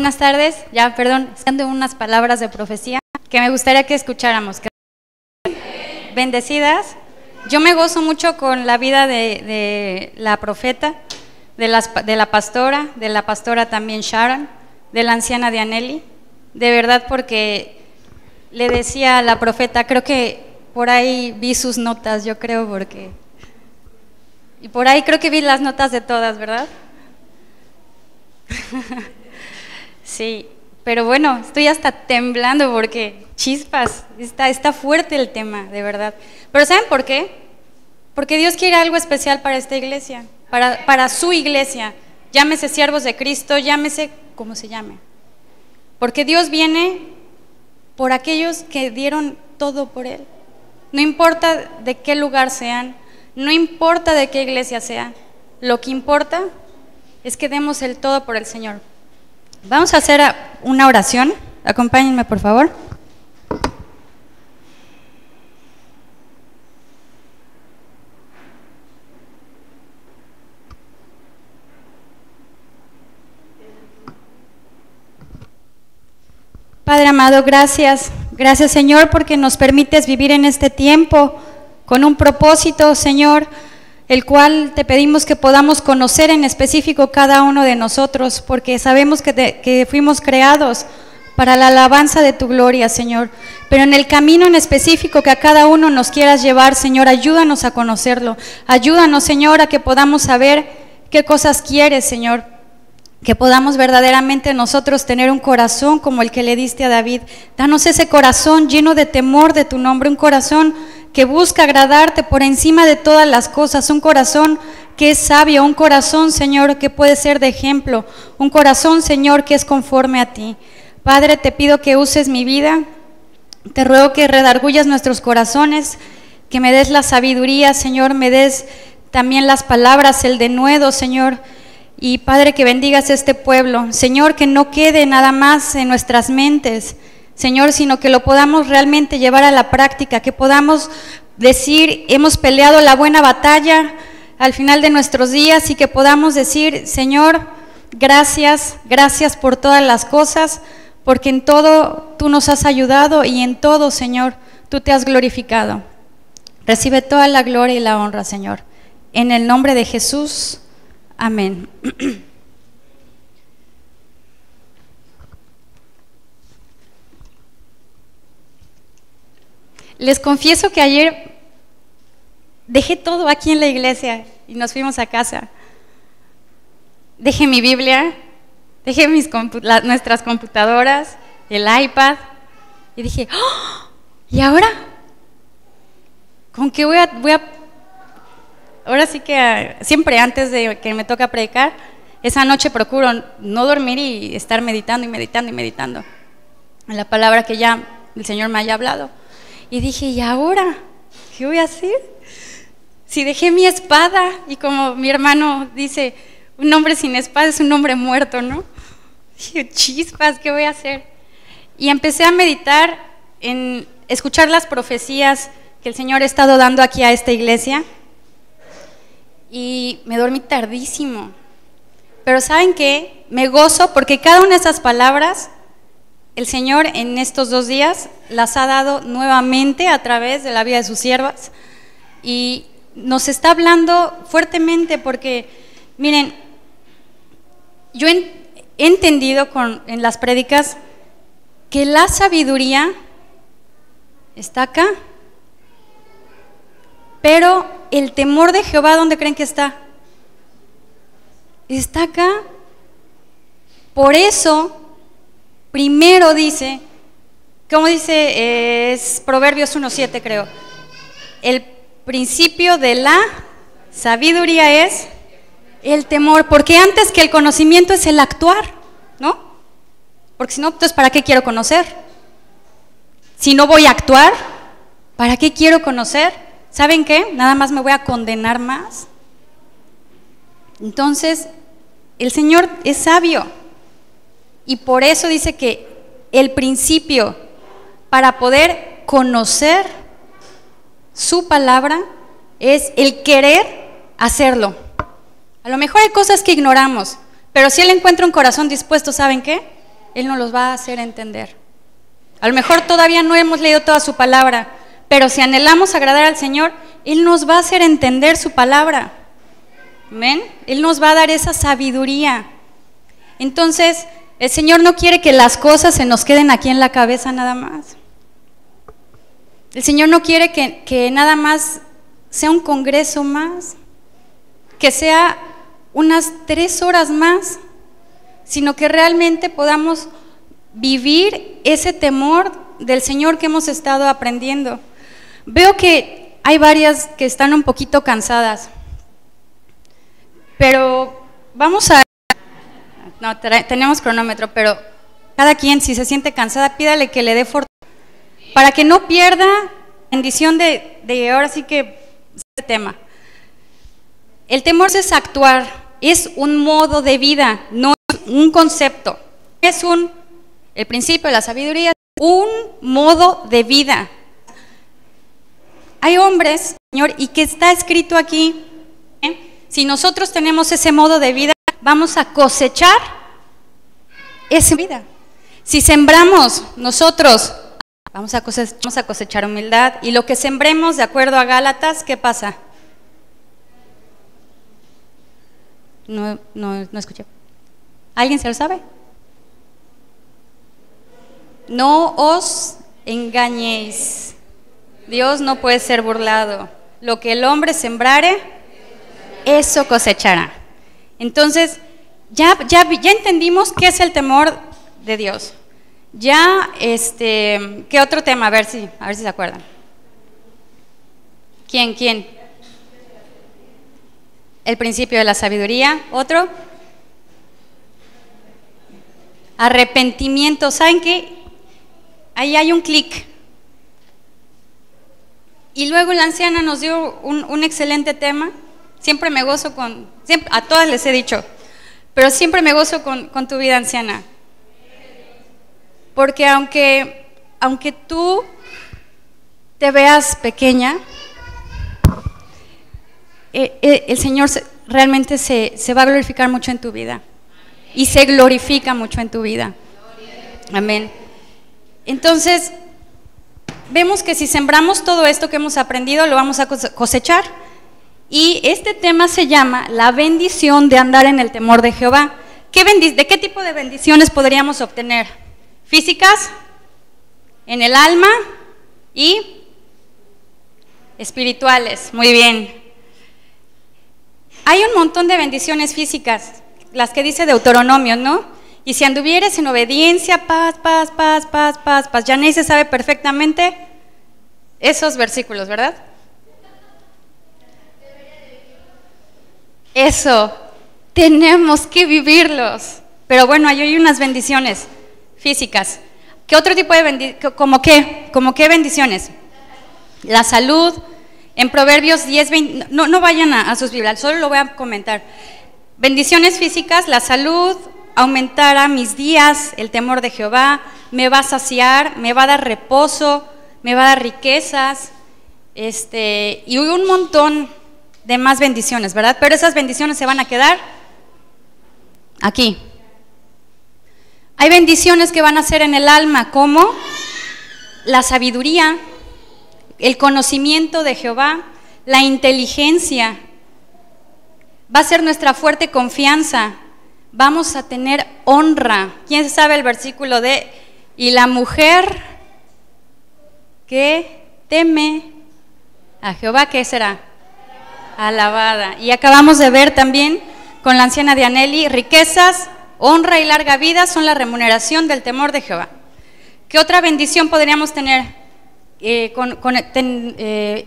buenas tardes. Ya, perdón, dando unas palabras de profecía que me gustaría que escucháramos. Bendecidas. Yo me gozo mucho con la vida de la profeta, de la pastora también Sharon, de la anciana Dianelli. De verdad, porque le decía a la profeta, creo que por ahí vi sus notas, yo creo, porque... Y por ahí creo que vi las notas de todas, ¿verdad? Sí, pero bueno, estoy hasta temblando porque chispas, está fuerte el tema, de verdad. Pero ¿saben por qué? Porque Dios quiere algo especial para esta iglesia, para su iglesia, llámese siervos de Cristo, llámese como se llame. Porque Dios viene por aquellos que dieron todo por Él. No importa de qué lugar sean, no importa de qué iglesia sea, lo que importa es que demos el todo por el Señor. Vamos a hacer una oración, acompáñenme por favor. Padre amado, gracias Señor porque nos permites vivir en este tiempo con un propósito, Señor, el cual te pedimos que podamos conocer en específico cada uno de nosotros, porque sabemos que fuimos creados para la alabanza de tu gloria, Señor, pero en el camino en específico que a cada uno nos quieras llevar, Señor, ayúdanos a conocerlo, ayúdanos, Señor, a que podamos saber qué cosas quieres, Señor, que podamos verdaderamente nosotros tener un corazón como el que le diste a David. Danos ese corazón lleno de temor de tu nombre, un corazón que busca agradarte por encima de todas las cosas, un corazón que es sabio, un corazón, Señor, que puede ser de ejemplo, un corazón, Señor, que es conforme a ti. Padre, te pido que uses mi vida, te ruego que redargullas nuestros corazones, que me des la sabiduría, Señor, me des también las palabras, el denuedo, Señor. Y Padre, que bendigas este pueblo, Señor, que no quede nada más en nuestras mentes, Señor, sino que lo podamos realmente llevar a la práctica, que podamos decir, hemos peleado la buena batalla al final de nuestros días y que podamos decir, Señor, gracias por todas las cosas, porque en todo tú nos has ayudado y en todo, Señor, tú te has glorificado. Recibe toda la gloria y la honra, Señor, en el nombre de Jesús. Amén. Les confieso que ayer dejé todo aquí en la iglesia y nos fuimos a casa. Dejé mi Biblia, dejé nuestras computadoras, el iPad y dije, ¡oh! ¿Y ahora? ¿Con qué voy a ahora sí que siempre antes de que me toca predicar, esa noche procuro no dormir y estar meditando en la palabra que ya el Señor me haya hablado. Y dije, ¿y ahora? ¿Qué voy a hacer? Si dejé mi espada, y como mi hermano dice, un hombre sin espada es un hombre muerto, ¿no? Dije, chispas, ¿qué voy a hacer? Y empecé a meditar en escuchar las profecías que el Señor ha estado dando aquí a esta iglesia. Y me dormí tardísimo, pero ¿saben qué? Me gozo porque cada una de esas palabras el Señor en estos 2 días las ha dado nuevamente a través de la vida de sus siervas y nos está hablando fuertemente porque, miren, yo he entendido en las prédicas que la sabiduría está acá, pero el temor de Jehová, ¿dónde creen que está? Está acá. Por eso, primero dice, ¿cómo dice? Es Proverbios 1:7 creo. El principio de la sabiduría es el temor, porque antes que el conocimiento es el actuar, ¿no? Porque si no, entonces ¿para qué quiero conocer? Si no voy a actuar, ¿para qué quiero conocer? ¿Saben qué? Nada más me voy a condenar más. Entonces, el Señor es sabio y por eso dice que el principio para poder conocer su palabra es el querer hacerlo. A lo mejor hay cosas que ignoramos, pero si Él encuentra un corazón dispuesto, ¿saben qué? Él nos los va a hacer entender. A lo mejor todavía no hemos leído toda su palabra, pero si anhelamos agradar al Señor, Él nos va a hacer entender su palabra. ¿Amén? Él nos va a dar esa sabiduría. Entonces, el Señor no quiere que las cosas se nos queden aquí en la cabeza nada más. El Señor no quiere que nada más sea un congreso más, que sea unas 3 horas más, sino que realmente podamos vivir ese temor del Señor que hemos estado aprendiendo. Veo que hay varias que están un poquito cansadas, pero vamos a... No, tenemos cronómetro, pero cada quien, si se siente cansada, pídale que le dé fortaleza para que no pierda bendición de ahora sí que este tema. El temor es actuar, es un modo de vida, no es un concepto, es el principio de la sabiduría, es un modo de vida. Hay hombres, Señor, y que está escrito aquí, si nosotros tenemos ese modo de vida, vamos a cosechar esa vida. Si sembramos nosotros, vamos a cosechar humildad, y lo que sembremos, de acuerdo a Gálatas, ¿qué pasa? No escuché. ¿Alguien se lo sabe? No os engañéis. Dios no puede ser burlado. Lo que el hombre sembrare, eso cosechará. Entonces, ya entendimos qué es el temor de Dios. Ya, ¿qué otro tema? A ver si se acuerdan. ¿Quién? El principio de la sabiduría. ¿Otro? Arrepentimiento. ¿Saben qué? Ahí hay un clic. Y luego la anciana nos dio un excelente tema. Siempre me gozo a todas les he dicho, pero siempre me gozo con tu vida, anciana. Porque aunque tú te veas pequeña, el Señor realmente se va a glorificar mucho en tu vida. Y se glorifica mucho en tu vida. Amén. Entonces, vemos que si sembramos todo esto que hemos aprendido, lo vamos a cosechar. Y este tema se llama la bendición de andar en el temor de Jehová. ¿De qué tipo de bendiciones podríamos obtener? Físicas, en el alma y espirituales. Muy bien. Hay un montón de bendiciones físicas, las que dice Deuteronomio, ¿no? Y si anduvieres en obediencia, paz, paz, paz, paz, paz, paz. Janet se sabe perfectamente esos versículos, ¿verdad? Eso, tenemos que vivirlos. Pero bueno, hay unas bendiciones físicas. ¿Qué otro tipo de bendiciones? ¿Cómo qué bendiciones? La salud. En Proverbios 10, 20, no vayan a sus Biblias, solo lo voy a comentar. Bendiciones físicas, la salud, aumentará mis días, el temor de Jehová, me va a saciar, me va a dar reposo, me va a dar riquezas, y un montón de más bendiciones, ¿verdad? Pero esas bendiciones se van a quedar aquí. Hay bendiciones que van a ser en el alma, como la sabiduría, el conocimiento de Jehová, la inteligencia, va a ser nuestra fuerte confianza, vamos a tener honra. ¿Quién sabe el versículo de y la mujer que teme a Jehová, ¿qué será? Alabada. Y acabamos de ver también con la anciana de Aneli, riquezas, honra y larga vida son la remuneración del temor de Jehová. ¿Qué otra bendición podríamos tener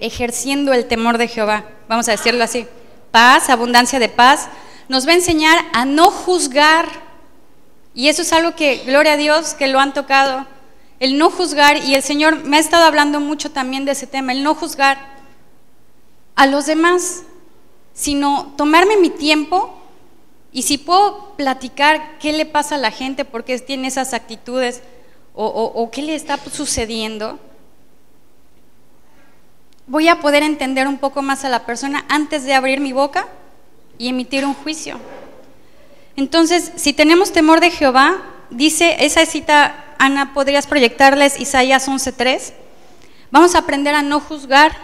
ejerciendo el temor de Jehová? Vamos a decirlo así: paz, abundancia de paz. Nos va a enseñar a no juzgar, y eso es algo que, gloria a Dios, que lo han tocado, el no juzgar, y el Señor me ha estado hablando mucho también de ese tema, el no juzgar a los demás, sino tomarme mi tiempo, y si puedo platicar qué le pasa a la gente, por qué tiene esas actitudes, o qué le está sucediendo, voy a poder entender un poco más a la persona antes de abrir mi boca y emitir un juicio. Entonces, si tenemos temor de Jehová, dice, esa cita, Ana, ¿podrías proyectarles Isaías 11:3? Vamos a aprender a no juzgar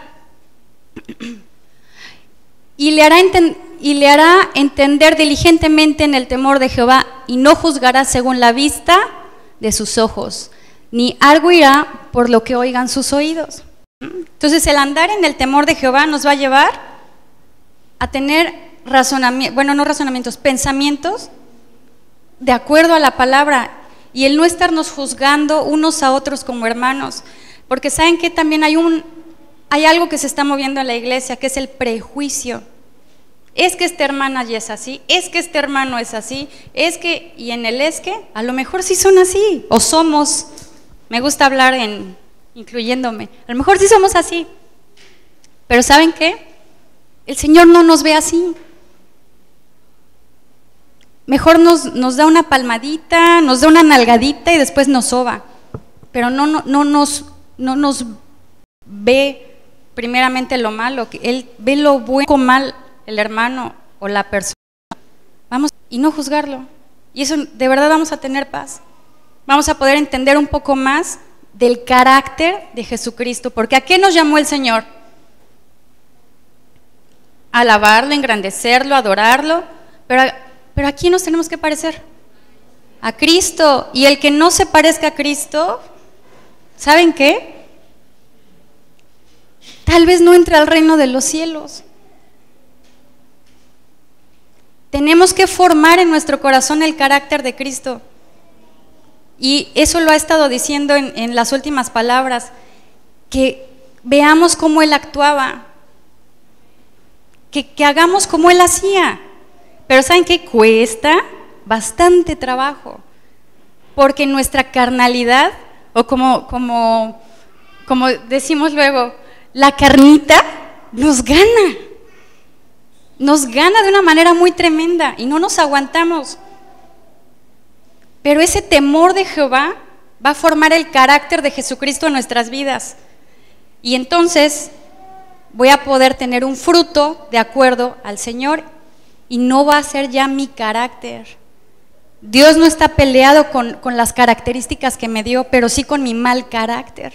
y le hará entender diligentemente en el temor de Jehová, y no juzgará según la vista de sus ojos, ni arguirá por lo que oigan sus oídos. Entonces el andar en el temor de Jehová nos va a llevar a tener pensamientos de acuerdo a la palabra, y el no estarnos juzgando unos a otros como hermanos, porque saben que también hay algo que se está moviendo en la iglesia, que es el prejuicio. Es que esta hermana ya es así, es que este hermano es así, y en el a lo mejor sí son así, o somos, me gusta hablar incluyéndome, a lo mejor sí somos así, pero ¿saben qué? El Señor no nos ve así. Mejor nos da una palmadita, nos da una nalgadita y después nos soba, pero no nos ve primeramente lo malo, que Él ve lo bueno o mal el hermano o la persona, y no juzgarlo, y eso de verdad vamos a tener paz, vamos a poder entender un poco más del carácter de Jesucristo, porque ¿a qué nos llamó el Señor? Alabarlo, engrandecerlo, adorarlo, pero ¿a quién nos tenemos que parecer? A Cristo. Y el que no se parezca a Cristo, ¿saben qué? Tal vez no entre al reino de los cielos. Tenemos que formar en nuestro corazón el carácter de Cristo. Y eso lo ha estado diciendo en las últimas palabras, que veamos cómo Él actuaba, que hagamos como Él hacía. Pero ¿saben qué? Cuesta bastante trabajo, porque nuestra carnalidad, o como decimos luego, la carnita nos gana de una manera muy tremenda y no nos aguantamos. Pero ese temor de Jehová va a formar el carácter de Jesucristo en nuestras vidas, y entonces voy a poder tener un fruto de acuerdo al Señor, y no va a ser ya mi carácter. Dios no está peleado con las características que me dio, pero sí con mi mal carácter,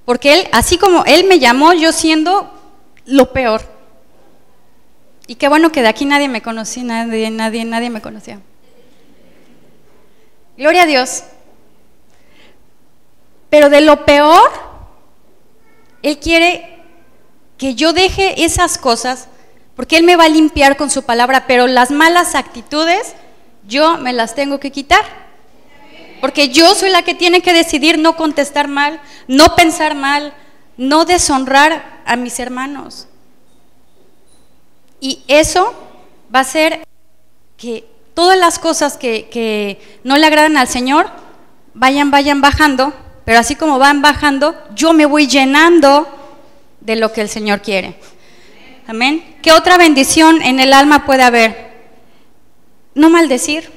porque Él, así como Él me llamó, yo siendo lo peor, y qué bueno que de aquí nadie me conocía, nadie me conocía. Gloria a Dios. Pero de lo peor, Él quiere que yo deje esas cosas, porque Él me va a limpiar con su palabra, pero las malas actitudes yo me las tengo que quitar, porque yo soy la que tiene que decidir no contestar mal, no pensar mal, no deshonrar a mis hermanos. Y eso va a hacer que todas las cosas que no le agradan al Señor vayan bajando, pero así como van bajando, yo me voy llenando de lo que el Señor quiere. Amén. ¿Qué otra bendición en el alma puede haber? No maldecir,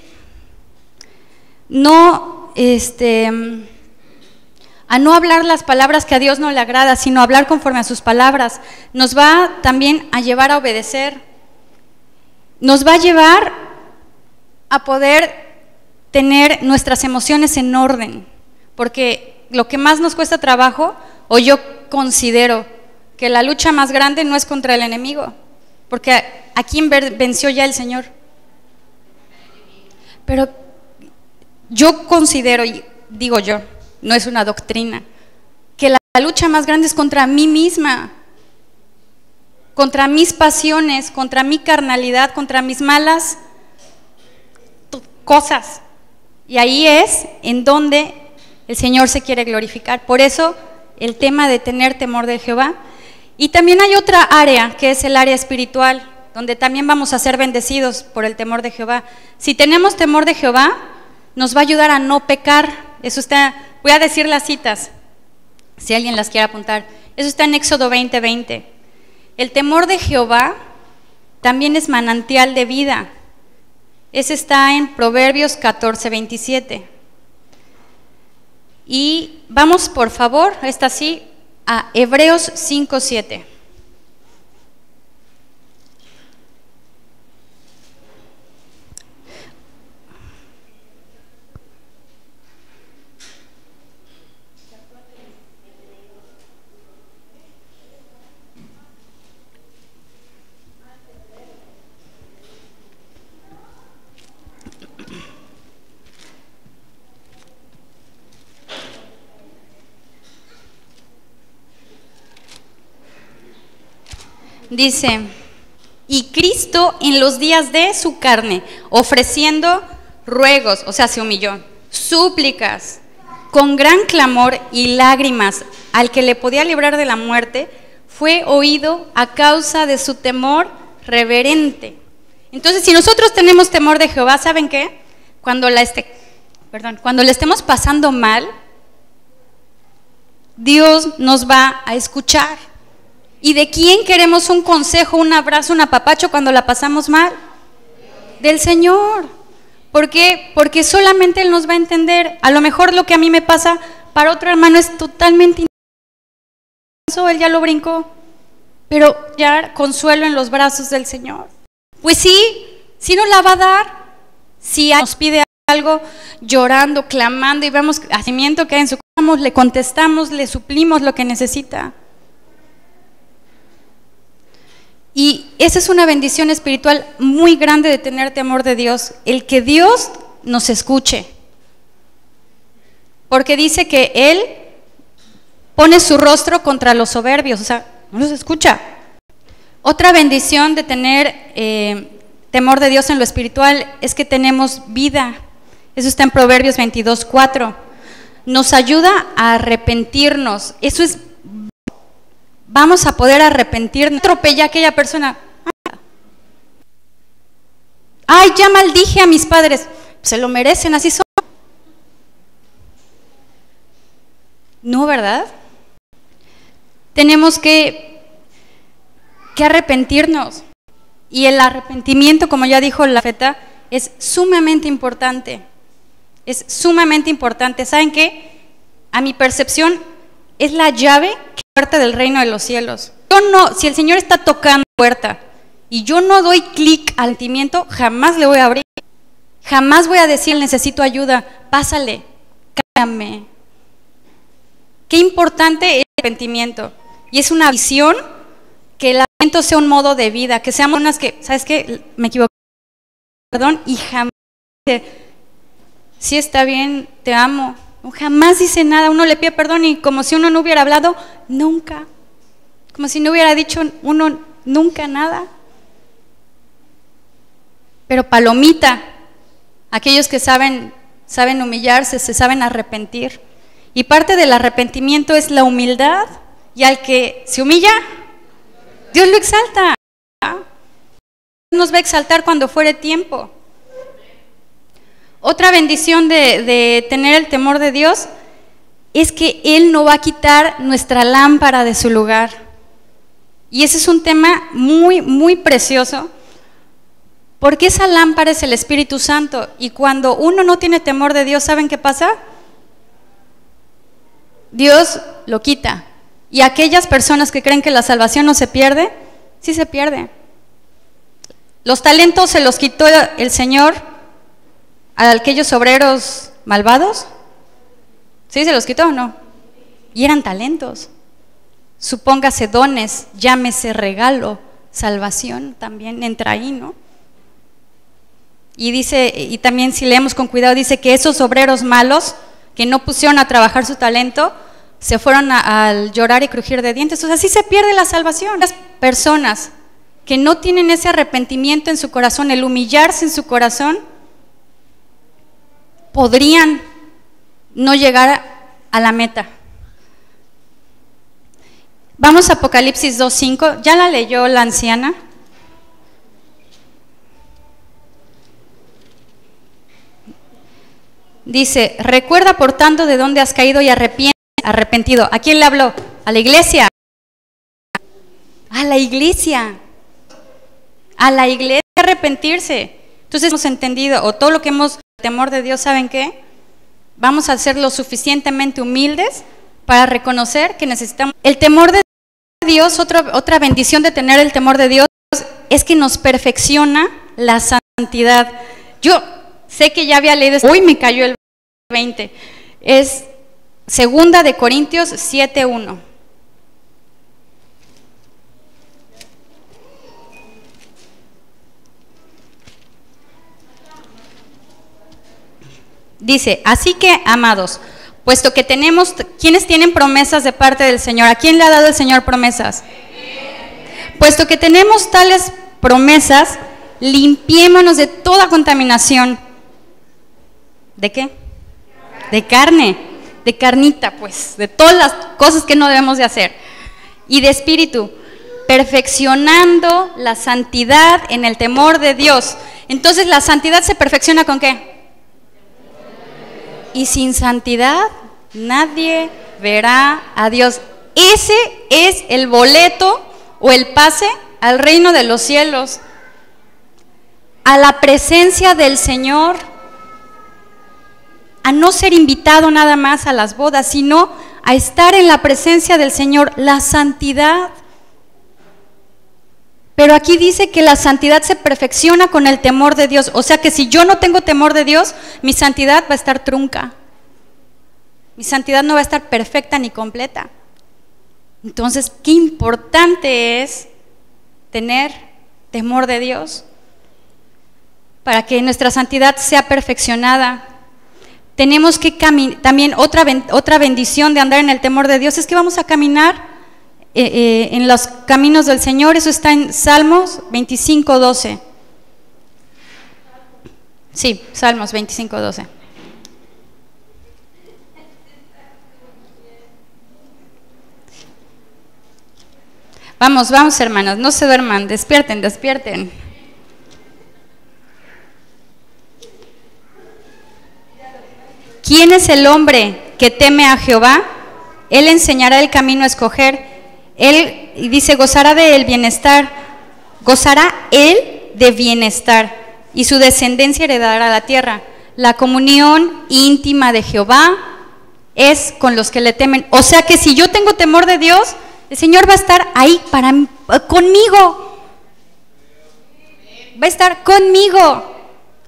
a no hablar las palabras que a Dios no le agrada, sino hablar conforme a sus palabras. Nos va también a llevar a obedecer, nos va a llevar a poder tener nuestras emociones en orden, porque lo que más nos cuesta trabajo, o yo considero que la lucha más grande no es contra el enemigo, porque ¿a quién venció ya el Señor? Pero yo considero, y digo yo, no es una doctrina, que la lucha más grande es contra mí misma, contra mis pasiones, contra mi carnalidad, contra mis malas cosas. Y ahí es en donde el Señor se quiere glorificar. Por eso el tema de tener temor de Jehová. Y también hay otra área, que es el área espiritual, donde también vamos a ser bendecidos por el temor de Jehová. Si tenemos temor de Jehová, nos va a ayudar a no pecar. Eso está, voy a decir las citas, si alguien las quiere apuntar. Eso está en Éxodo 20:20. El temor de Jehová también es manantial de vida. Ese está en Proverbios 14:27. Y vamos, por favor, esta sí, a Hebreos 5:7. Dice, y Cristo en los días de su carne, ofreciendo ruegos, o sea, se humilló, súplicas, con gran clamor y lágrimas, al que le podía librar de la muerte, fue oído a causa de su temor reverente. Entonces, si nosotros tenemos temor de Jehová, ¿saben qué? Cuando le estemos pasando mal, Dios nos va a escuchar. ¿Y de quién queremos un consejo, un abrazo, un apapacho cuando la pasamos mal? Del Señor. ¿Por qué? Porque solamente Él nos va a entender. A lo mejor lo que a mí me pasa, para otro hermano es totalmente intenso, él ya lo brincó, pero ya consuelo en los brazos del Señor. Pues sí nos la va a dar. Si nos pide algo llorando, clamando y vemos el hacimiento que hay en su corazón, le contestamos, le suplimos lo que necesita. Y esa es una bendición espiritual muy grande de tener temor de Dios, el que Dios nos escuche. Porque dice que Él pone su rostro contra los soberbios, o sea, no los escucha. Otra bendición de tener temor de Dios en lo espiritual es que tenemos vida. Eso está en Proverbios 22:4. Nos ayuda a arrepentirnos. Eso es, vamos a poder arrepentirnos. Atropella a aquella persona. Ay, ya maldije a mis padres. Se lo merecen, así son. No, ¿verdad? Tenemos que arrepentirnos. Y el arrepentimiento, como ya dijo la feta, es sumamente importante. Es sumamente importante. ¿Saben qué? A mi percepción, es la llave que puerta del reino de los cielos. Si el Señor está tocando la puerta y yo no doy clic al arrepentimiento, jamás le voy a abrir. Jamás voy a decir, necesito ayuda, pásale, cállame. Qué importante es el arrepentimiento. Y es una visión que el arrepentimiento sea un modo de vida, que seamos unas que, ¿sabes qué? Me equivoqué, perdón, y jamás dice, sí está bien, te amo. Jamás dice nada, uno le pide perdón y como si uno no hubiera hablado nunca, como si no hubiera dicho uno nunca nada. Pero palomita, aquellos que saben humillarse, se saben arrepentir. Y parte del arrepentimiento es la humildad, y al que se humilla, Dios lo exalta. Nos va a exaltar cuando fuere tiempo. Otra bendición de tener el temor de Dios es que Él no va a quitar nuestra lámpara de su lugar. Y ese es un tema muy, muy precioso, porque esa lámpara es el Espíritu Santo. Y cuando uno no tiene temor de Dios, ¿saben qué pasa? Dios lo quita. Y aquellas personas que creen que la salvación no se pierde, sí se pierde. Los talentos se los quitó el Señor a aquellos obreros malvados. ¿Sí se los quitó o no? Y eran talentos. Supóngase dones, llámese regalo, salvación también entra ahí, ¿no? Y dice, y también si leemos con cuidado, dice que esos obreros malos que no pusieron a trabajar su talento, se fueron al llorar y crujir de dientes. O sea, así se pierde la salvación. Las personas que no tienen ese arrepentimiento en su corazón, el humillarse en su corazón, podrían no llegar a la meta. Vamos a Apocalipsis 2:5, ya la leyó la anciana. Dice, recuerda por tanto de dónde has caído y arrepentido. ¿A quién le habló? A la iglesia. A la iglesia. A la iglesia arrepentirse. Entonces hemos entendido, o todo lo que hemos temor de Dios, ¿saben qué? Vamos a ser lo suficientemente humildes para reconocer que necesitamos. El temor de Dios, otra bendición de tener el temor de Dios, es que nos perfecciona la santidad. Yo sé que ya había leído esto, hoy me cayó el 20. Es 2 de Corintios 7:1. Dice, así que, amados, puesto que tenemos, ¿quiénes tienen promesas de parte del Señor? ¿A quién le ha dado el Señor promesas? Puesto que tenemos tales promesas, limpiémonos de toda contaminación. ¿De qué? De carne, de carnita, pues, de todas las cosas que no debemos de hacer. Y de espíritu, perfeccionando la santidad en el temor de Dios. Entonces, ¿la santidad se perfecciona con qué? Y sin santidad nadie verá a Dios. Ese es el boleto o el pase al reino de los cielos, a la presencia del Señor, a no ser invitado nada más a las bodas, sino a estar en la presencia del Señor, la santidad. Pero aquí dice que la santidad se perfecciona con el temor de Dios. O sea que si yo no tengo temor de Dios, mi santidad va a estar trunca. Mi santidad no va a estar perfecta ni completa. Entonces, qué importante es tener temor de Dios para que nuestra santidad sea perfeccionada. Tenemos que también otra bendición de andar en el temor de Dios es que vamos a caminar en los caminos del Señor. Eso está en Salmos 25:12. Sí, Salmos 25:12. Vamos, vamos, hermanos, no se duerman, despierten, despierten. ¿Quién es el hombre que teme a Jehová? Él enseñará el camino a escoger. Él, y dice, gozará de él bienestar, gozará él de bienestar, y su descendencia heredará la tierra. La comunión íntima de Jehová es con los que le temen. O sea que si yo tengo temor de Dios, el Señor va a estar ahí conmigo. Va a estar conmigo.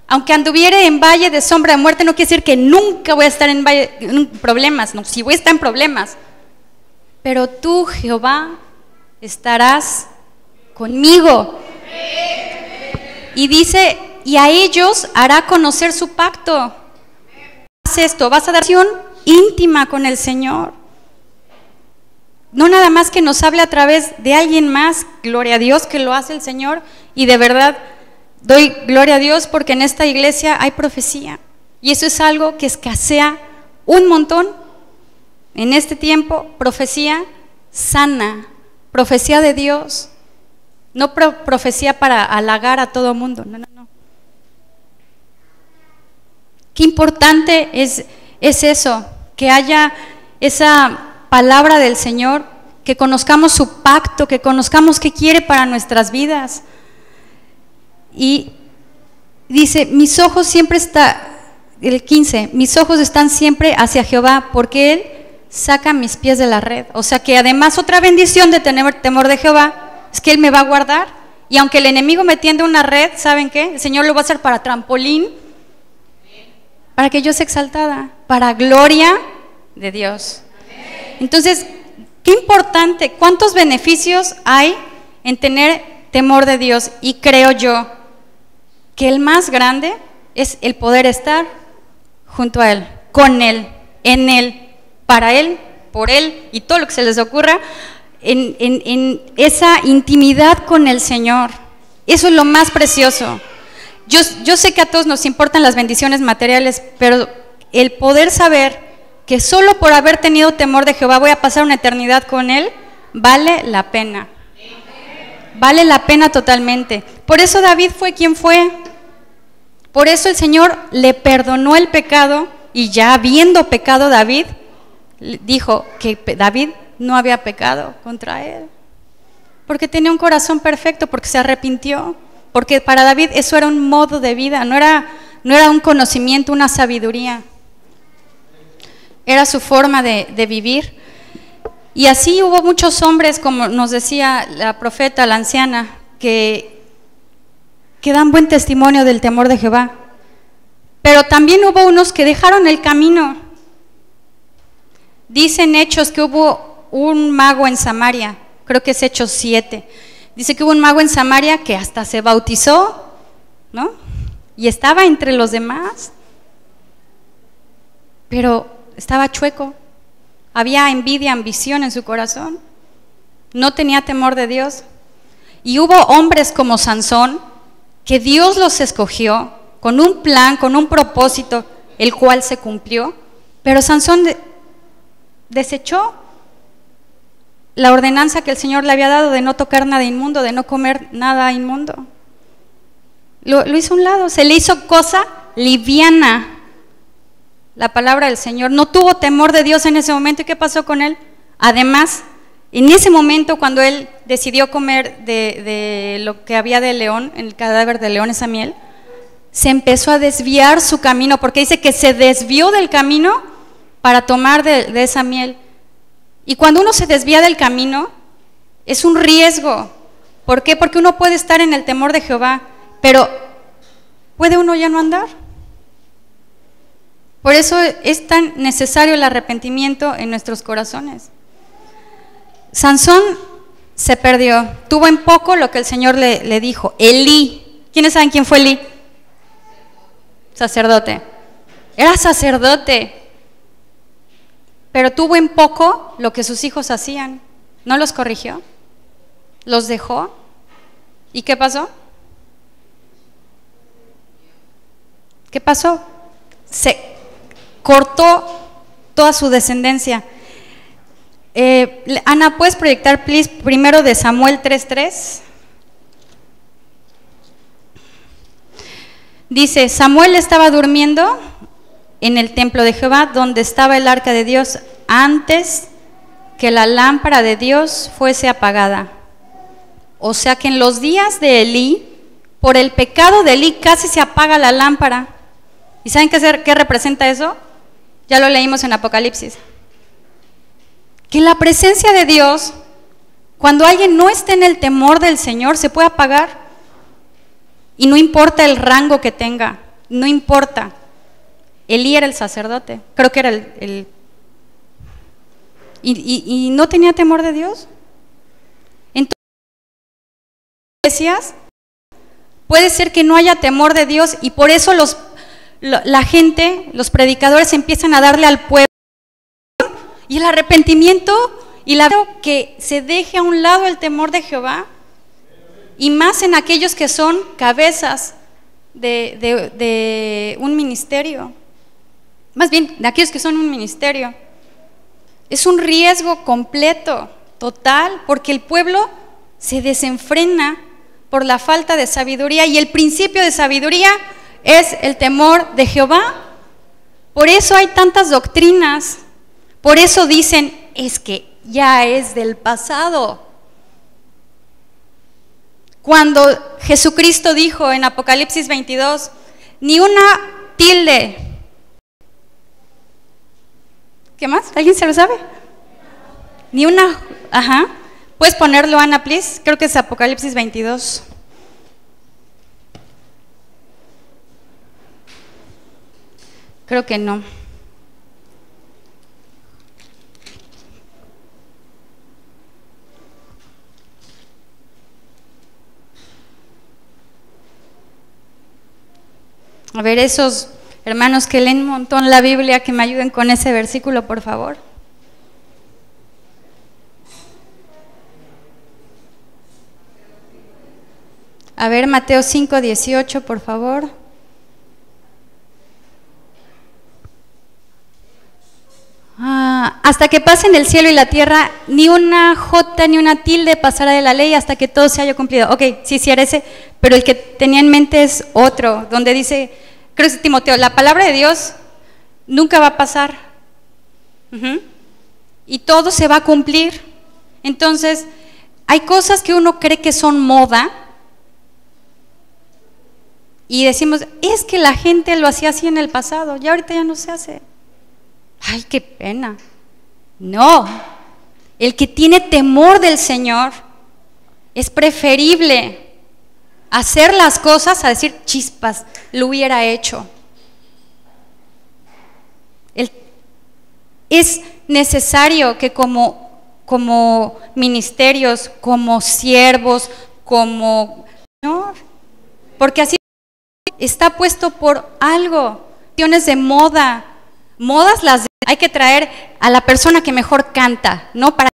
Aunque anduviere en valle de sombra de muerte, no quiere decir que nunca voy a estar en problemas. No, sí voy a estar en problemas. Pero tú, Jehová, estarás conmigo. Y dice, y a ellos hará conocer su pacto. Haz esto, vas a dar acción íntima con el Señor. No nada más que nos hable a través de alguien más, gloria a Dios que lo hace el Señor, y de verdad doy gloria a Dios porque en esta iglesia hay profecía, y eso es algo que escasea un montón en este tiempo. Profecía sana, profecía de Dios, no profecía para halagar a todo mundo, no. Qué importante es eso, que haya esa palabra del Señor, que conozcamos su pacto, que conozcamos qué quiere para nuestras vidas. Y dice, mis ojos siempre el 15, mis ojos están siempre hacia Jehová, porque Él saca mis pies de la red. O sea que además otra bendición de tener temor de Jehová es que Él me va a guardar, y aunque el enemigo me tiende una red, ¿saben qué? El Señor lo va a hacer para trampolín, para que yo sea exaltada, para gloria de Dios. Entonces, qué importante, cuántos beneficios hay en tener temor de Dios, y creo yo que el más grande es el poder estar junto a Él, con Él, en Él, para Él, por Él y todo lo que se les ocurra, en esa intimidad con el Señor. Eso es lo más precioso. Yo sé que a todos nos importan las bendiciones materiales, pero el poder saber que solo por haber tenido temor de Jehová voy a pasar una eternidad con Él, vale la pena. Vale la pena totalmente. Por eso David fue quien fue. Por eso el Señor le perdonó el pecado, y ya habiendo pecado David, dijo que David no había pecado contra Él. Porque tenía un corazón perfecto, porque se arrepintió. Porque para David eso era un modo de vida, no era un conocimiento, una sabiduría. Era su forma de vivir. Y así hubo muchos hombres, como nos decía la profeta, la anciana, que dan buen testimonio del temor de Jehová. Pero también hubo unos que dejaron el camino. Dicen Hechos que hubo un mago en Samaria, creo que es Hechos 7. Dice que hubo un mago en Samaria que hasta se bautizó, ¿no? Y estaba entre los demás, pero estaba chueco. Había envidia, ambición en su corazón. No tenía temor de Dios. Y hubo hombres como Sansón, que Dios los escogió con un plan, con un propósito, el cual se cumplió, pero Sansón desechó la ordenanza que el Señor le había dado de no tocar nada inmundo, de no comer nada inmundo. Lo hizo a un lado, se le hizo cosa liviana la palabra del Señor. No tuvo temor de Dios en ese momento. ¿Y qué pasó con él? Además, en ese momento cuando él decidió comer de lo que había de león, el cadáver de león, esa miel, se empezó a desviar su camino, porque dice que se desvió del camino para tomar de esa miel. Y cuando uno se desvía del camino, es un riesgo. ¿Por qué? Porque uno puede estar en el temor de Jehová, pero ¿puede uno ya no andar? Por eso es tan necesario el arrepentimiento en nuestros corazones. Sansón se perdió, tuvo en poco lo que el Señor le dijo. Elí, ¿quiénes saben quién fue Elí? Sacerdote. Era sacerdote, pero tuvo en poco lo que sus hijos hacían. No los corrigió, los dejó. ¿Y qué pasó? ¿Qué pasó? Se cortó toda su descendencia. Ana, ¿puedes proyectar, please, primero de Samuel 3:3? Dice, Samuel estaba durmiendo en el templo de Jehová, donde estaba el arca de Dios, antes que la lámpara de Dios fuese apagada. O sea que en los días de Elí, por el pecado de Elí, casi se apaga la lámpara. ¿Y saben qué representa eso? Ya lo leímos en Apocalipsis. Que la presencia de Dios, cuando alguien no está en el temor del Señor, se puede apagar. Y no importa el rango que tenga, no importa. Elí era el sacerdote, creo que era y no tenía temor de Dios. Entonces, iglesias, puede ser que no haya temor de Dios y por eso la gente, los predicadores empiezan a darle al pueblo y el arrepentimiento y que se deje a un lado el temor de Jehová, y más en aquellos que son cabezas de un ministerio, más bien de aquellos que son un ministerio. Es un riesgo completo, total, porque el pueblo se desenfrena por la falta de sabiduría, y el principio de sabiduría es el temor de Jehová. Por eso hay tantas doctrinas, por eso dicen, es que ya es del pasado. Cuando Jesucristo dijo en Apocalipsis 22, ni una tilde. ¿Qué más? ¿Alguien se lo sabe? Ni una, ¿puedes ponerlo, Ana, please? Creo que es Apocalipsis 22. Creo que no. A ver, esos hermanos que leen un montón la Biblia, que me ayuden con ese versículo, por favor. A ver, Mateo 5:18, por favor. Hasta que pasen el cielo y la tierra, ni una jota ni una tilde pasará de la ley hasta que todo se haya cumplido. Ok, sí, era ese, pero el que tenía en mente es otro, donde dice, creo que es Timoteo, la palabra de Dios nunca va a pasar. Y todo se va a cumplir. Entonces, hay cosas que uno cree que son moda y decimos, es que la gente lo hacía así en el pasado, y ahorita ya no se hace. Ay, qué pena. No, el que tiene temor del Señor es preferible hacer las cosas a decir, chispas, lo hubiera hecho. Es necesario que como ministerios, como siervos, como Señor, porque así está puesto por algo. Cuestiones de modas hay que traer a la persona que mejor canta, no para.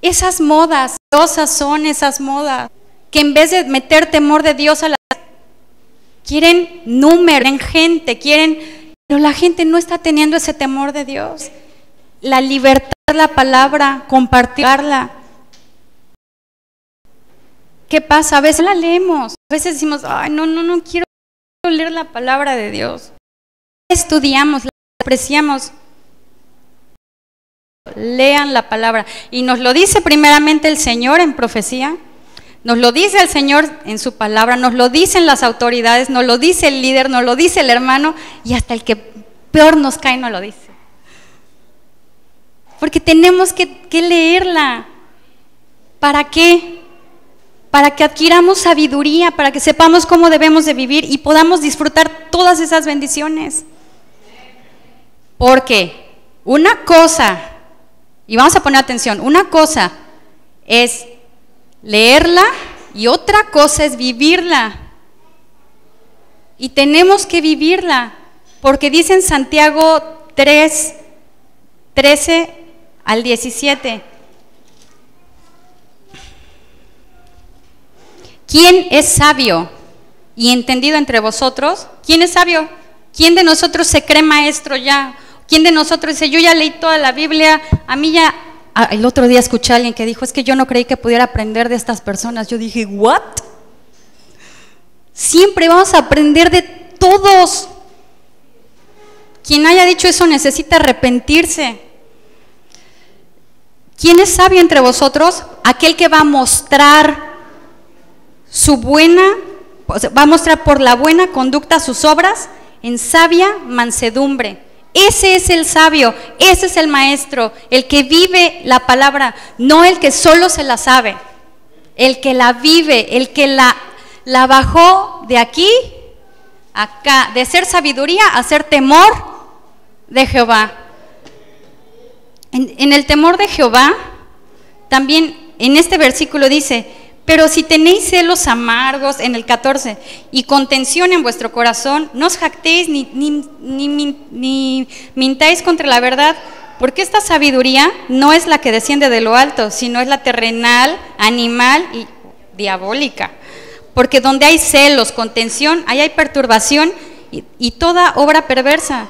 Esas modas, son esas modas, que en vez de meter temor de Dios a la quieren número, quieren gente, pero la gente no está teniendo ese temor de Dios. La libertad de la palabra, compartirla. ¿Qué pasa? A veces la leemos, a veces decimos, ay, no quiero leer la palabra de Dios. Estudiamos, la apreciamos. Lean la palabra. Y nos lo dice primeramente el Señor en profecía, nos lo dice el Señor en su palabra, nos lo dicen las autoridades, nos lo dice el líder, nos lo dice el hermano, y hasta el que peor nos cae nos lo dice. Porque tenemos que leerla. ¿Para qué? Para que adquiramos sabiduría, para que sepamos cómo debemos de vivir y podamos disfrutar todas esas bendiciones. Porque una cosa, y vamos a poner atención, una cosa es leerla y otra cosa es vivirla. Y tenemos que vivirla, porque dice en Santiago 3, 13 al 17. ¿Quién es sabio y entendido entre vosotros? ¿Quién es sabio? ¿Quién de nosotros se cree maestro ya? ¿Quién de nosotros dice, yo ya leí toda la Biblia, a mí ya... El otro día escuché a alguien que dijo, es que yo no creí que pudiera aprender de estas personas. Yo dije, ¿what? Siempre vamos a aprender de todos. Quien haya dicho eso necesita arrepentirse. ¿Quién es sabio entre vosotros? Aquel que va a mostrar va a mostrar por la buena conducta sus obras en sabia mansedumbre. Ese es el sabio, ese es el maestro, el que vive la palabra, no el que solo se la sabe, el que la vive, el que la bajó de aquí a acá, de ser sabiduría a ser temor de Jehová. En el temor de Jehová, también en este versículo dice, pero si tenéis celos amargos, en el 14, y contención en vuestro corazón, no os jactéis ni mintáis contra la verdad, porque esta sabiduría no es la que desciende de lo alto, sino es la terrenal, animal y diabólica. Porque donde hay celos, contención, ahí hay perturbación y toda obra perversa.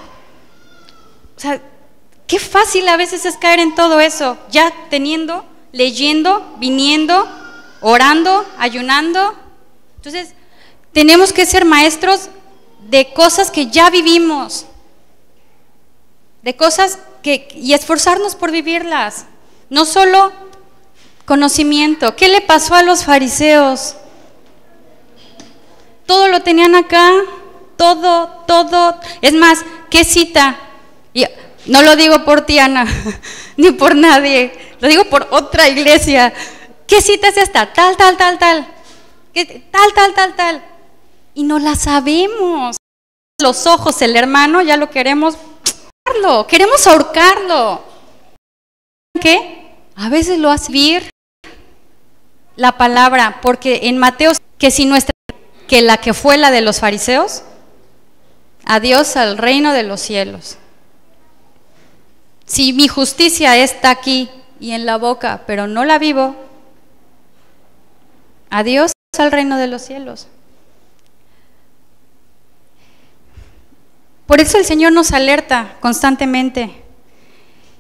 O sea, qué fácil a veces es caer en todo eso, ya teniendo, leyendo, viniendo, orando, ayunando. Entonces, tenemos que ser maestros de cosas que ya vivimos, de cosas y esforzarnos por vivirlas, no solo conocimiento. ¿Qué le pasó a los fariseos? Todo lo tenían acá, todo. Es más, ¿qué cita? Y no lo digo por ti, Ana, ni por nadie, lo digo por otra iglesia. ¿Qué cita es esta? Tal. ¿Qué? Tal. Y no la sabemos. Los ojos, el hermano, ya lo queremos ahorcarlo. ¿Qué? A veces lo hace vivir la palabra, porque en Mateo, que la que fue la de los fariseos, adiós al reino de los cielos. Si mi justicia está aquí y en la boca, pero no la vivo, adiós al reino de los cielos. Por eso el Señor nos alerta constantemente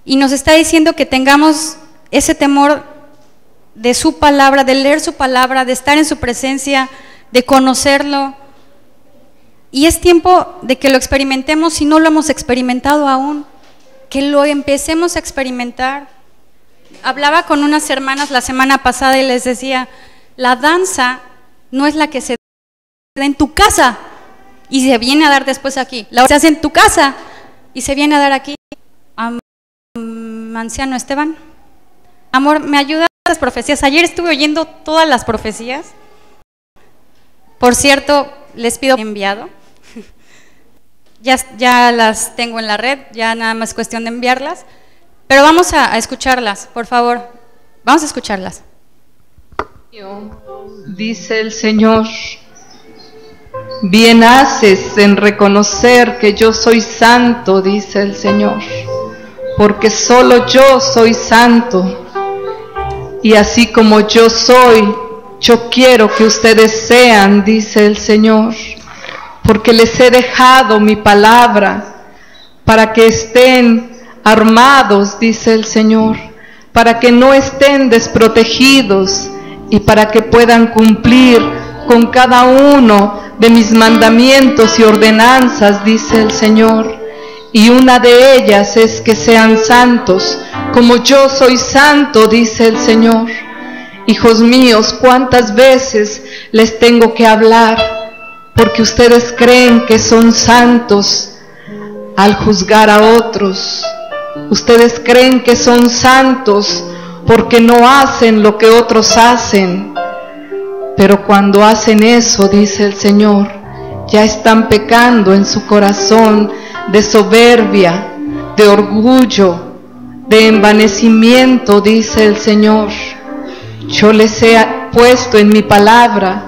y nos está diciendo que tengamos ese temor de su palabra, de leer su palabra, de estar en su presencia, de conocerlo. Y es tiempo de que lo experimentemos si no lo hemos experimentado aún, que lo empecemos a experimentar. Hablaba con unas hermanas la semana pasada y les decía, la danza no es la que se da en tu casa y se viene a dar después aquí. La se hace en tu casa y se viene a dar aquí. Anciano Esteban, amor, ¿me ayudas a las profecías? Ayer estuve oyendo todas las profecías. Por cierto, les pido enviado. Ya las tengo en la red, ya nada más cuestión de enviarlas. Pero vamos a escucharlas, por favor. Vamos a escucharlas. Dice el Señor, bien haces en reconocer que yo soy santo, dice el Señor, porque solo yo soy santo. y así como yo soy, yo quiero que ustedes sean, dice el Señor, porque les he dejado mi palabra para que estén armados, dice el Señor, para que no estén desprotegidos y para que puedan cumplir con cada uno de mis mandamientos y ordenanzas, dice el Señor. Y una de ellas es que sean santos, como yo soy santo, dice el Señor. Hijos míos, ¿cuántas veces les tengo que hablar? Porque ustedes creen que son santos al juzgar a otros. Ustedes creen que son santos porque no hacen lo que otros hacen. Pero cuando hacen eso, dice el Señor, ya están pecando en su corazón de soberbia, de orgullo, de envanecimiento, dice el Señor. Yo les he puesto en mi palabra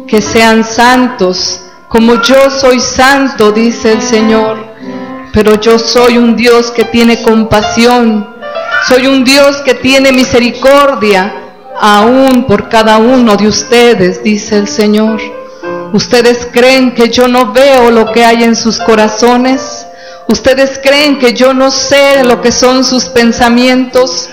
que sean santos, como yo soy santo, dice el Señor. Pero yo soy un Dios que tiene compasión, soy un Dios que tiene misericordia, aún por cada uno de ustedes, dice el Señor. ¿Ustedes creen que yo no veo lo que hay en sus corazones? ¿Ustedes creen que yo no sé lo que son sus pensamientos?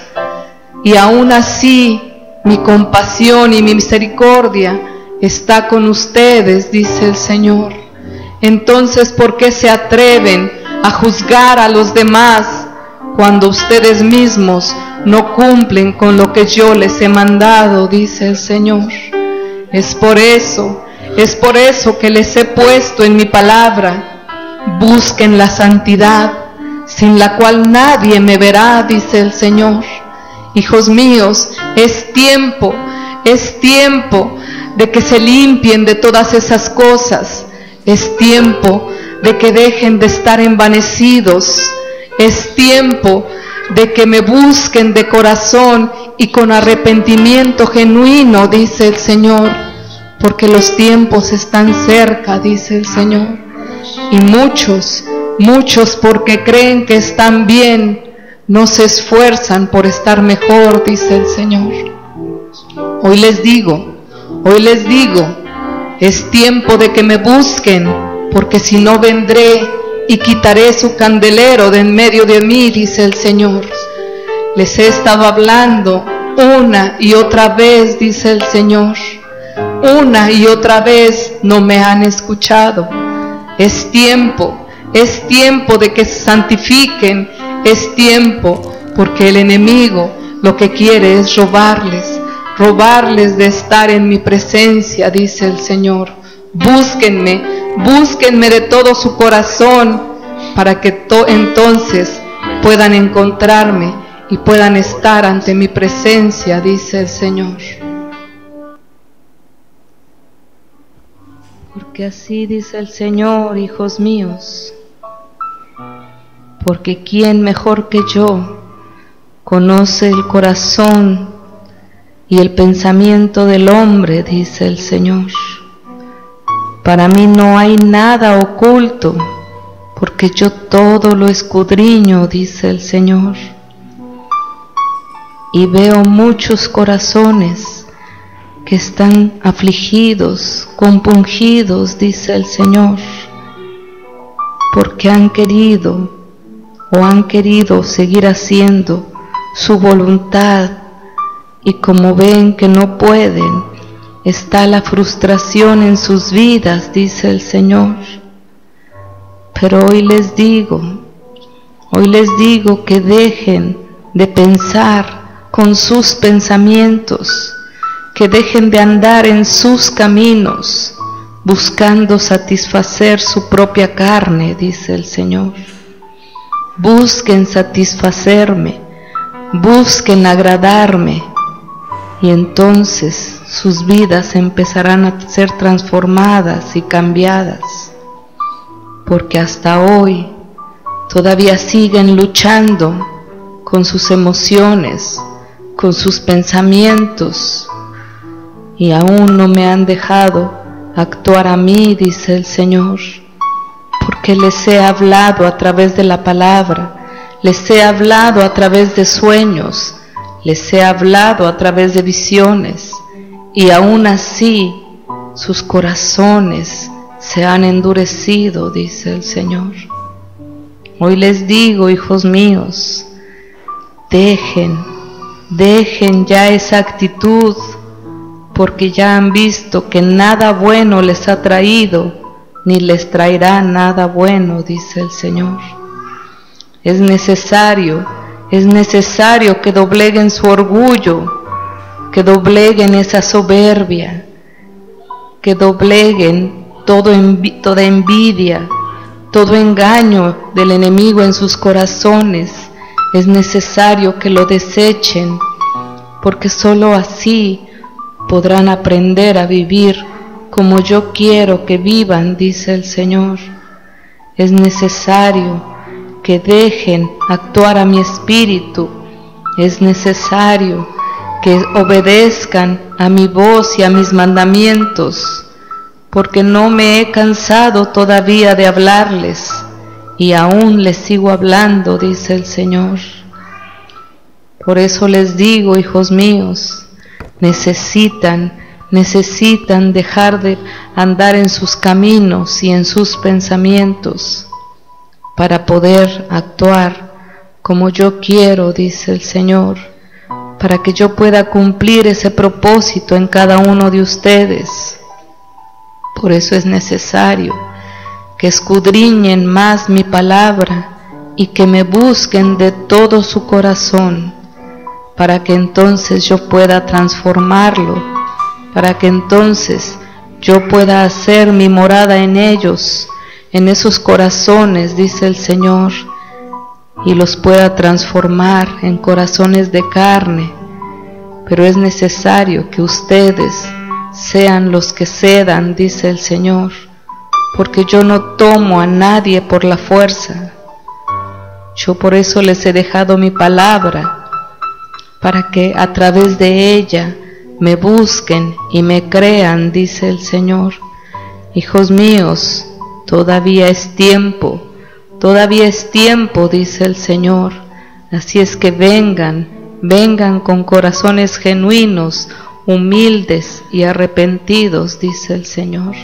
Y aún así, mi compasión y mi misericordia está con ustedes, dice el Señor. Entonces, ¿por qué se atreven a juzgar a los demás cuando ustedes mismos no cumplen con lo que yo les he mandado, dice el Señor? Es por eso que les he puesto en mi palabra. Busquen la santidad, sin la cual nadie me verá, dice el Señor. Hijos míos, es tiempo de que se limpien de todas esas cosas. Es tiempo de que dejen de estar envanecidos. Es tiempo de que me busquen de corazón y con arrepentimiento genuino, dice el Señor, porque los tiempos están cerca, dice el Señor. Y muchos porque creen que están bien, no se esfuerzan por estar mejor, dice el Señor. Hoy les digo, es tiempo de que me busquen, porque si no vendré y quitaré su candelero de en medio de mí, dice el Señor. Les he estado hablando una y otra vez, dice el Señor. Una y otra vez no me han escuchado. Es tiempo de que se santifiquen, es tiempo, porque el enemigo lo que quiere es robarles de estar en mi presencia, dice el Señor. Búsquenme de todo su corazón, para que entonces puedan encontrarme y puedan estar ante mi presencia, dice el Señor. Porque así dice el Señor, hijos míos, porque ¿quién mejor que yo conoce el corazón y el pensamiento del hombre?, dice el Señor. Para mí no hay nada oculto, porque yo todo lo escudriño, dice el Señor. Y veo muchos corazones que están afligidos, compungidos, dice el Señor, porque han querido seguir haciendo su voluntad, y como ven que no pueden, está la frustración en sus vidas, dice el Señor. Pero hoy les digo que dejen de pensar con sus pensamientos, que dejen de andar en sus caminos, buscando satisfacer su propia carne, dice el Señor. Busquen satisfacerme, busquen agradarme, y entonces sus vidas empezarán a ser transformadas y cambiadas, porque hasta hoy todavía siguen luchando con sus emociones, con sus pensamientos, y aún no me han dejado actuar a mí, dice el Señor, porque les he hablado a través de la palabra, les he hablado a través de sueños, les he hablado a través de visiones, y aún así sus corazones se han endurecido, dice el Señor. Hoy les digo, hijos míos, dejen ya esa actitud, porque ya han visto que nada bueno les ha traído, ni les traerá nada bueno, dice el Señor. Es necesario que dobleguen su orgullo, que dobleguen esa soberbia, que dobleguen toda envidia, todo engaño del enemigo en sus corazones. Es necesario que lo desechen, porque sólo así podrán aprender a vivir como yo quiero que vivan, dice el Señor. Es necesario que dejen actuar a mi espíritu. Es necesario que obedezcan a mi voz y a mis mandamientos, porque no me he cansado todavía de hablarles, y aún les sigo hablando, dice el Señor. Por eso les digo, hijos míos, necesitan dejar de andar en sus caminos y en sus pensamientos para poder actuar como yo quiero, dice el Señor, para que yo pueda cumplir ese propósito en cada uno de ustedes. Por eso es necesario que escudriñen más mi palabra y que me busquen de todo su corazón, para que entonces yo pueda transformarlo, para que entonces yo pueda hacer mi morada en ellos, en esos corazones, dice el Señor, y los pueda transformar en corazones de carne. Pero es necesario que ustedes sean los que cedan, dice el Señor, porque yo no tomo a nadie por la fuerza. Yo por eso les he dejado mi palabra, para que a través de ella me busquen y me crean, dice el Señor. Hijos míos, todavía es tiempo, dice el Señor. Así es que vengan con corazones genuinos, humildes y arrepentidos, dice el Señor.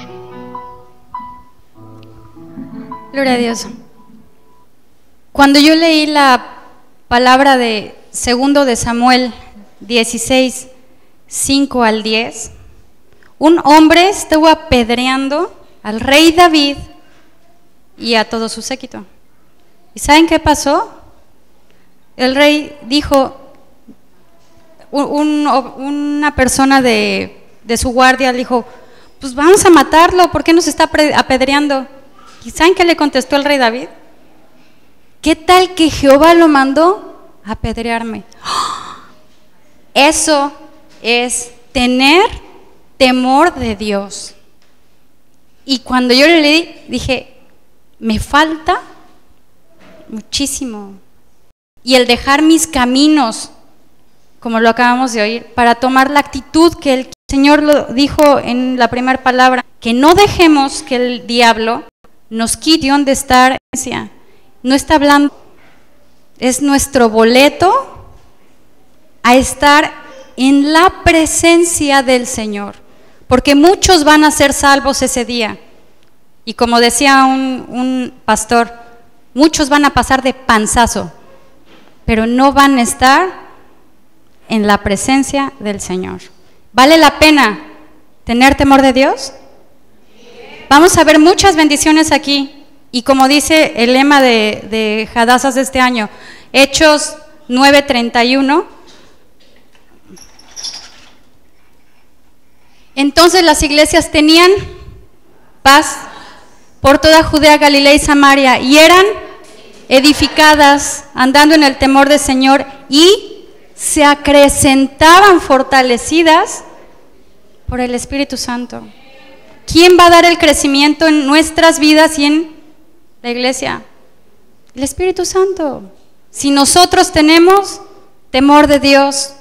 Gloria a Dios. Cuando yo leí la palabra de 2 de Samuel 16, 5 al 10, un hombre estuvo apedreando al rey David y a todo su séquito. ¿Y saben qué pasó? El rey dijo, una persona de su guardia dijo, pues vamos a matarlo, ¿por qué nos está apedreando? ¿Y saben qué le contestó el rey David? ¿Qué tal que Jehová lo mandó a apedrearme? Eso es tener temor de Dios. Y cuando yo lo leí, dije, me falta muchísimo. Y el dejar mis caminos, como lo acabamos de oír, para tomar la actitud que el Señor lo dijo en la primera palabra, que no dejemos que el diablo nos quite donde está. No está hablando, es nuestro boleto a estar en la presencia del Señor, porque muchos van a ser salvos ese día. Y como decía un pastor, muchos van a pasar de panzazo, pero no van a estar en la presencia del Señor. ¿Vale la pena tener temor de Dios? Vamos a ver muchas bendiciones aquí. Y como dice el lema de Hadassah de este año, Hechos 9:31, entonces las iglesias tenían paz por toda Judea, Galilea y Samaria, y eran edificadas, andando en el temor del Señor, y se acrecentaban fortalecidas por el Espíritu Santo. ¿Quién va a dar el crecimiento en nuestras vidas y en la iglesia? El Espíritu Santo. Si nosotros tenemos temor de Dios,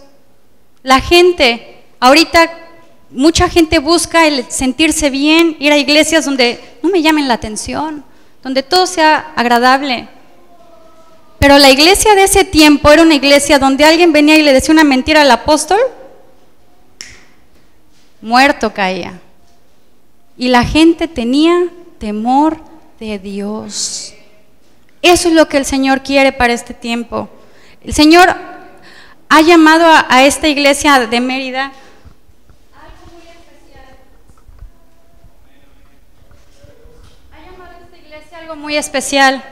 la gente, ahorita mucha gente busca el sentirse bien, ir a iglesias donde no me llamen la atención, donde todo sea agradable. Pero la iglesia de ese tiempo era una iglesia donde alguien venía y le decía una mentira al apóstol, muerto caía. Y la gente tenía temor de Dios. Eso es lo que el Señor quiere para este tiempo. El Señor ha llamado a esta iglesia de Mérida algo muy especial. Ha llamado a esta iglesia algo muy especial.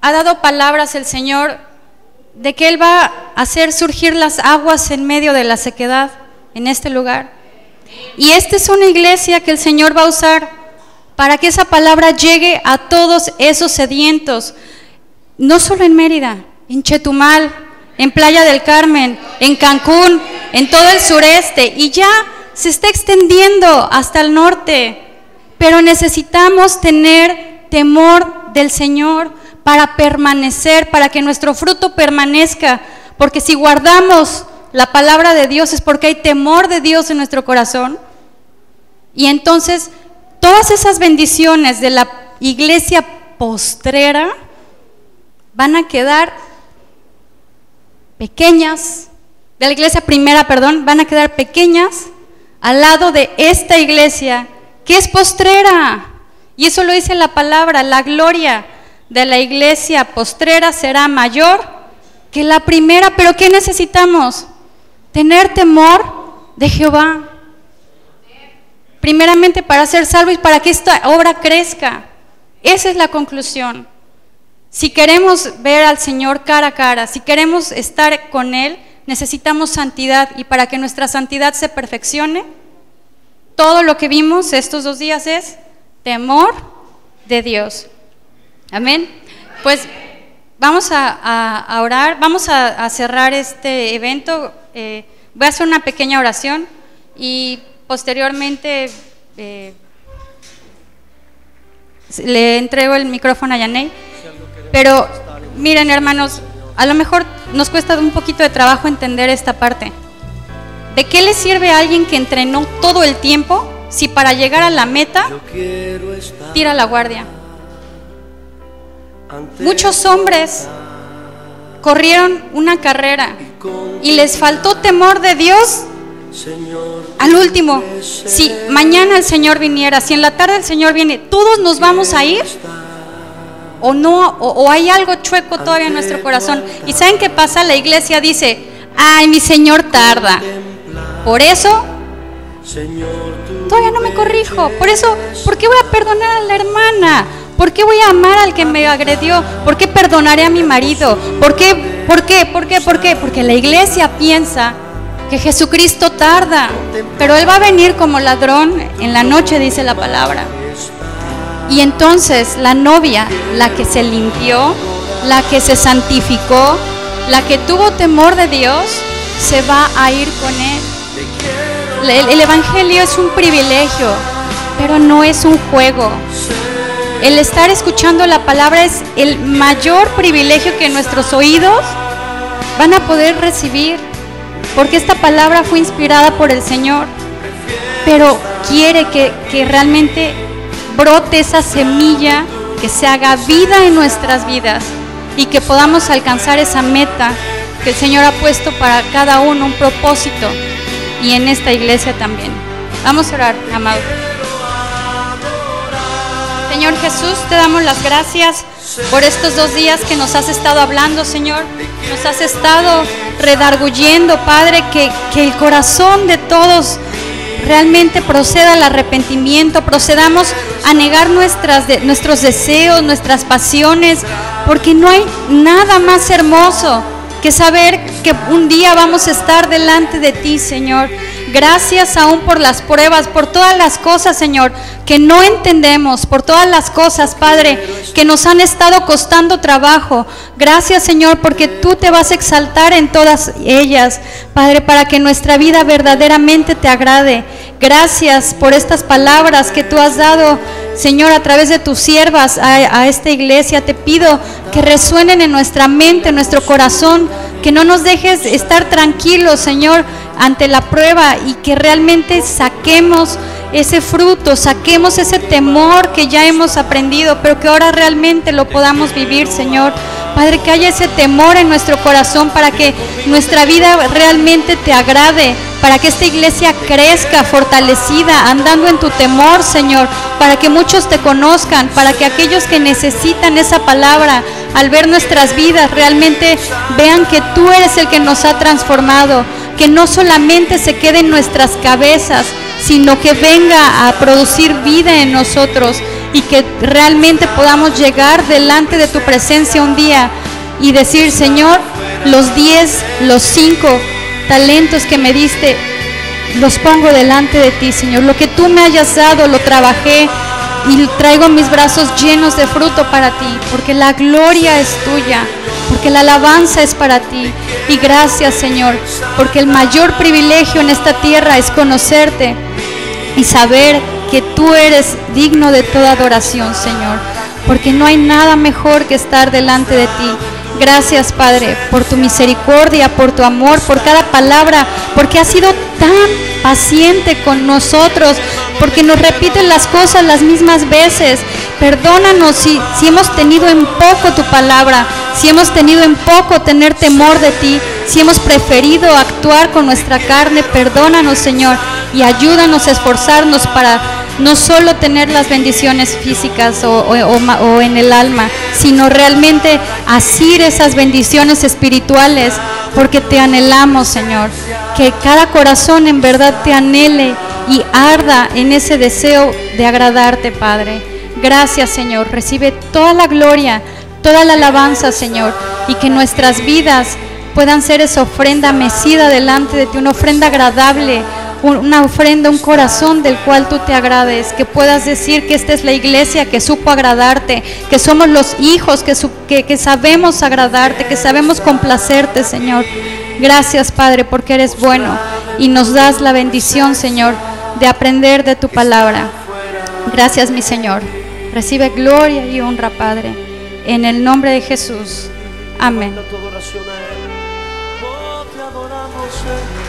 Ha dado palabras el Señor de que Él va a hacer surgir las aguas en medio de la sequedad en este lugar. Y esta es una iglesia que el Señor va a usar para que esa palabra llegue a todos esos sedientos, no solo en Mérida, en Chetumal, en Playa del Carmen, en Cancún, en todo el sureste, y ya se está extendiendo hasta el norte. Pero necesitamos tener temor del Señor para permanecer, para que nuestro fruto permanezca, porque si guardamos la palabra de Dios es porque hay temor de Dios en nuestro corazón. Y entonces todas esas bendiciones de la iglesia postrera van a quedar pequeñas, de la iglesia primera, perdón, van a quedar pequeñas al lado de esta iglesia que es postrera. Y eso lo dice la palabra, la gloria de la iglesia postrera será mayor que la primera. Pero ¿qué necesitamos? Tener temor de Jehová, primeramente para ser salvos y para que esta obra crezca. Esa es la conclusión. Si queremos ver al Señor cara a cara, si queremos estar con Él, necesitamos santidad, y para que nuestra santidad se perfeccione, todo lo que vimos estos 2 días es temor de Dios. Amén. Pues vamos a orar, vamos a cerrar este evento. Voy a hacer una pequeña oración y posteriormente le entrego el micrófono a Yaney. Pero miren, hermanos, a lo mejor nos cuesta un poquito de trabajo entender esta parte. ¿De qué le sirve a alguien que entrenó todo el tiempo si para llegar a la meta tira la guardia? Muchos hombres corrieron una carrera y les faltó temor de Dios al último. Si mañana el Señor viniera, si en la tarde el Señor viene, ¿todos nos vamos a ir? ¿O no? ¿O hay algo chueco todavía en nuestro corazón? ¿Y saben qué pasa? La iglesia dice: ay, mi Señor tarda, por eso todavía no me corrijo. Por eso, ¿por qué voy a perdonar a la hermana? ¿Por qué voy a amar al que me agredió? ¿Por qué perdonaré a mi marido? ¿Por qué? Porque la iglesia piensa que Jesucristo tarda, pero Él va a venir como ladrón en la noche, dice la palabra. Y entonces la novia, la que se limpió, la que se santificó, la que tuvo temor de Dios, se va a ir con Él. El evangelio es un privilegio, pero no es un juego. El estar escuchando la palabra es el mayor privilegio que nuestros oídos van a poder recibir, porque esta palabra fue inspirada por el Señor, pero quiere que realmente brote esa semilla, que se haga vida en nuestras vidas y que podamos alcanzar esa meta que el Señor ha puesto para cada uno, un propósito, y en esta iglesia también. Vamos a orar, amado. Señor Jesús, te damos las gracias por estos 2 días que nos has estado hablando, Señor. Nos has estado redarguyendo, Padre, que el corazón de todos realmente proceda al arrepentimiento, procedamos a negar nuestros deseos, nuestras pasiones, porque no hay nada más hermoso que saber que un día vamos a estar delante de ti, Señor. Gracias aún por las pruebas, por todas las cosas, Señor, que no entendemos, por todas las cosas, Padre, que nos han estado costando trabajo. Gracias, Señor, porque tú te vas a exaltar en todas ellas, Padre, para que nuestra vida verdaderamente te agrade. Gracias por estas palabras que tú has dado, Señor, a través de tus siervas a esta iglesia. Te pido que resuenen en nuestra mente, en nuestro corazón, que no nos dejes estar tranquilos, Señor, ante la prueba, y que realmente saquemos ese fruto, saquemos ese temor que ya hemos aprendido, pero que ahora realmente lo podamos vivir, Señor. Padre, que haya ese temor en nuestro corazón para que nuestra vida realmente te agrade, para que esta iglesia crezca fortalecida, andando en tu temor, Señor, para que muchos te conozcan, para que aquellos que necesitan esa palabra, al ver nuestras vidas, realmente vean que tú eres el que nos ha transformado, que no solamente se quede en nuestras cabezas, sino que venga a producir vida en nosotros, y que realmente podamos llegar delante de tu presencia un día y decir: Señor, los 10, los 5 talentos que me diste, los pongo delante de ti, Señor. Lo que tú me hayas dado, lo trabajé y traigo mis brazos llenos de fruto para ti, porque la gloria es tuya, porque la alabanza es para ti. Y gracias, Señor, porque el mayor privilegio en esta tierra es conocerte y saber que tú eres digno de toda adoración, Señor, porque no hay nada mejor que estar delante de ti. Gracias, Padre, por tu misericordia, por tu amor, por cada palabra, porque has sido tan paciente con nosotros, porque nos repiten las cosas las mismas veces. Perdónanos si hemos tenido en poco tu palabra, si hemos tenido en poco tener temor de ti, si hemos preferido actuar con nuestra carne. Perdónanos, Señor, y ayúdanos a esforzarnos para no solo tener las bendiciones físicas o en el alma, sino realmente asir esas bendiciones espirituales, porque te anhelamos, Señor. Que cada corazón en verdad te anhele y arda en ese deseo de agradarte, Padre. Gracias, Señor. Recibe toda la gloria, toda la alabanza, Señor, y que nuestras vidas puedan ser esa ofrenda mecida delante de ti, una ofrenda agradable, una ofrenda, un corazón del cual tú te agrades, que puedas decir que esta es la iglesia que supo agradarte, que somos los hijos que sabemos agradarte, que sabemos complacerte, Señor. Gracias, Padre, porque eres bueno y nos das la bendición, Señor, de aprender de tu palabra. Gracias, mi Señor. Recibe gloria y honra, Padre, en el nombre de Jesús. Amén. Tu adoración a Él. Oh, te adoramos, Señor.